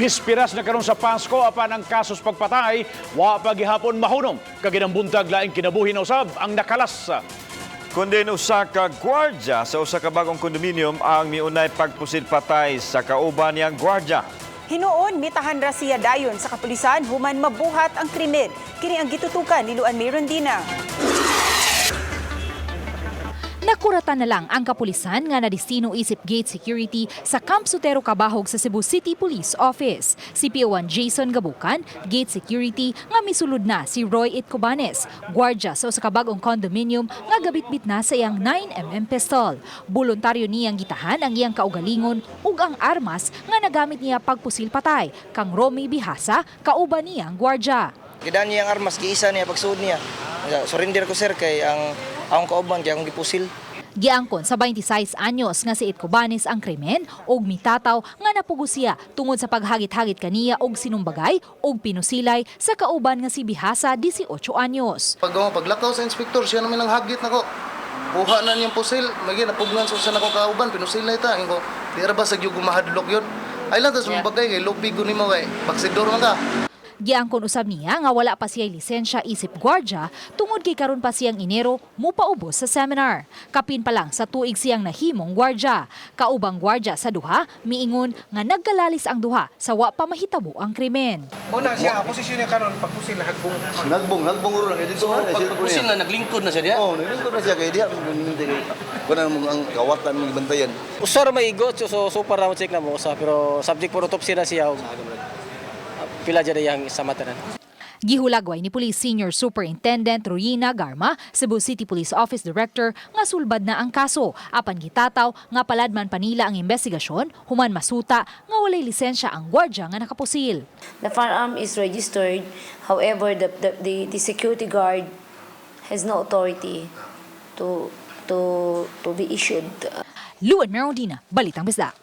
Bispiras na karon sa Pasko apan ang kasos pagpatay wa pagihapon mahunong kag buntag laing kinabuhi na usab ang nakalas. Kundi usa ka gwardiya sa usa ka bagong kondominium ang miunay pagpusil-patay sa kauban niyang gwardiya. Hinuon mitahan ra siya dayon sa kapulisan human mabuhat ang krimen. Kini ang gitutukan ni Luan Mayrondina. Nakuratan na lang ang kapulisan nga nadistino isip gate security sa Camp Sotero Cabahog sa Cebu City Police Office. Si PO1 Jason Gabukan, gate security nga misulod na si Roy Itcobanes, gwardiya sa usa ka bagong condominium nga gabitbit na sa iyang 9mm pistol. Voluntaryo niyang gitahan ang iyang kaugalingon ug ang armas nga nagamit niya pagpusil-patay kang Romy Bihasa, kauban niyang gwardiya. Gidaan niya ang armas, giisa niya pagsuod niya. Surrender ko sir kay ang kauban kay akong gipusil. Giangkon sa 26 anyos nga si Itcobanes ang krimen og mitataw nga napugo siya tungod sa paghagit-hagit kaniya og sinumbagay og pinusilay sa kauban nga si Bihasa 18 anyos. Paglakaw sa inspektor siya naman ang hagit nako. Kuha na niyang pusil, magi napugnan sa nako kauban pinusilay ta. Ingo, di ra ba sa gyud gumahadlok yon. Ay lang ta sumbagay kay lupig ko nimo kay baksidor man ka. Giangkon usab niya nga wala pa siya lisensya isip gwardiya tungod kay karon pa siyang Enero mupaubos sa seminar. Kapin pa lang sa tuig siyang nahimong gwardiya. Kaubang gwardiya sa duha miingon nga nagkalalis ang duha sa wa pa mahitabo ang krimen. Una siya posisyon niya karon pagpusil na hagbong. Hagbong uro na dito na siya. Pagpusil na naglingkod na siya diya. Oh, naglingkod na siya kay diha. Kuna mo ang kawatan ng bantayan. Usar may igot so para mo check na mo sa pero subject for autopsy na siya. Pila dyan yung samatanan. Gihulagway ni Police Senior Superintendent Royina Garma, Cebu City Police Office Director, nga sulbad na ang kaso. Apan gitataw nga paladman pa nila ang investigasyon, human masuta nga walay lisensya ang gwardiya nga nakapusil. The firearm is registered, however, the security guard has no authority to be issued. Luan Mayrondina, Balitang Bisdak.